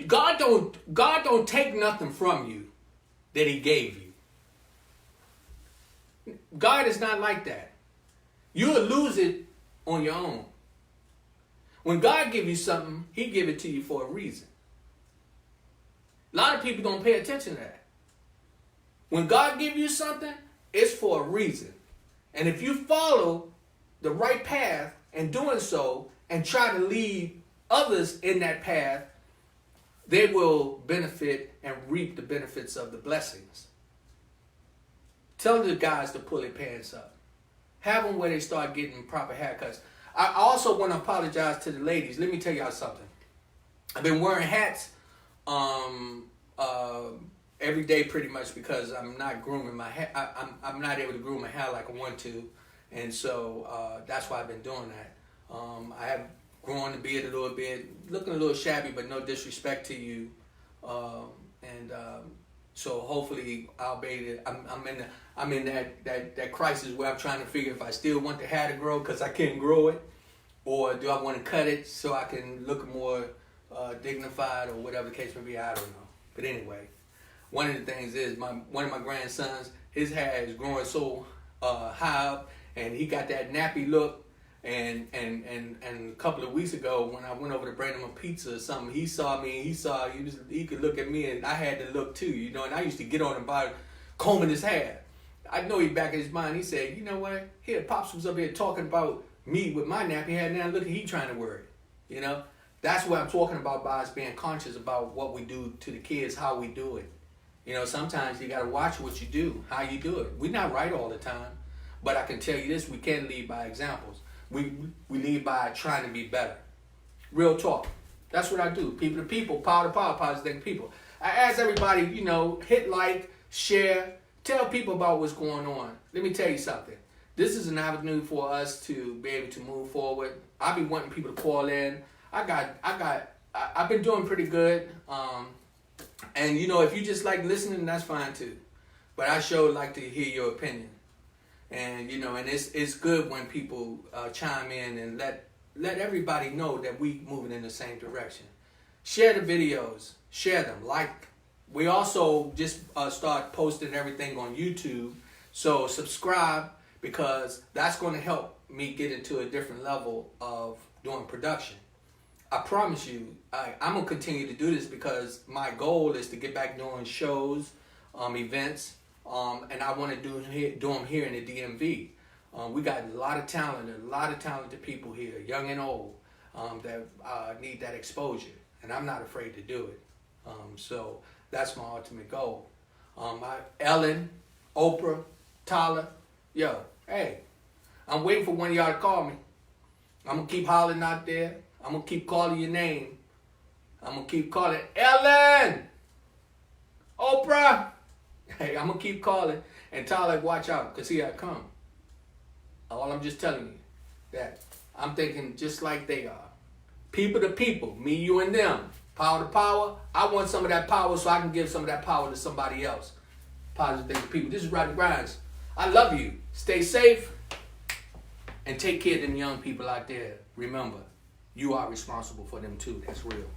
Speaker 1: God don't take nothing from you that He gave you. God is not like that. You'll lose it on your own. When God gives you something, He give it to you for a reason. A lot of people don't pay attention to that. When God gives you something, it's for a reason. And if you follow the right path and doing so and try to lead others in that path, they will benefit and reap the benefits of the blessings. Tell the guys to pull their pants up. Have them where they start getting proper haircuts. I also want to apologize to the ladies. Let me tell y'all something. I've been wearing hats every day pretty much because I'm not grooming my hair. I'm not able to groom my hair like I want to, and so that's why I've been doing that. I have grown the beard a little bit, looking a little shabby, but no disrespect to you. So hopefully I'll be able to, I'm in that crisis where I'm trying to figure if I still want the hair to grow because I can't grow it, or do I want to cut it so I can look more dignified or whatever the case may be. I don't know. But anyway, one of the things is one of my grandsons, his hair is growing so high up, and he got that nappy look. And a couple of weeks ago, when I went over to bring him a pizza or something, he saw me. He could look at me, and I had to look too, you know. And I used to get on him by combing his hair. I know he back in his mind. He said, "You know what? Here, Pops was up here talking about me with my nappy hair. Now look, he trying to worry, you know." That's what I'm talking about by us being conscious about what we do to the kids, how we do it. You know, sometimes you got to watch what you do, how you do it. We're not right all the time, but I can tell you this: we can lead by examples. We lead by trying to be better. Real talk. That's what I do. People to people, power to power, positive to people. I ask everybody, you know, hit like, share, tell people about what's going on. Let me tell you something. This is an avenue for us to be able to move forward. I be wanting people to call in. I've been doing pretty good. And you know, if you just like listening, that's fine too. But I sure like to hear your opinion. And you know, and it's good when people chime in and let everybody know that we moving in the same direction. Share the videos, share them. Like, we also just start posting everything on YouTube. So subscribe, because that's going to help me get into a different level of doing production. I promise you, I'm going to continue to do this because my goal is to get back doing shows, events. And I want to do them here in the DMV. We got a lot of talented people here, young and old, that need that exposure. And I'm not afraid to do it. So that's my ultimate goal. Ellen, Oprah, Tyler, yo, hey, I'm waiting for one of y'all to call me. I'm going to keep hollering out there. I'm going to keep calling your name. I'm going to keep calling Ellen, Oprah. Hey, I'm going to keep calling, and Tyler, watch out, because here I come. All I'm just telling you, that I'm thinking just like they are. People to people, me, you, and them. Power to power. I want some of that power so I can give some of that power to somebody else. Positive things to people. This is Rodney Grimes. I love you. Stay safe, and take care of them young people out there. Remember, you are responsible for them too. That's real.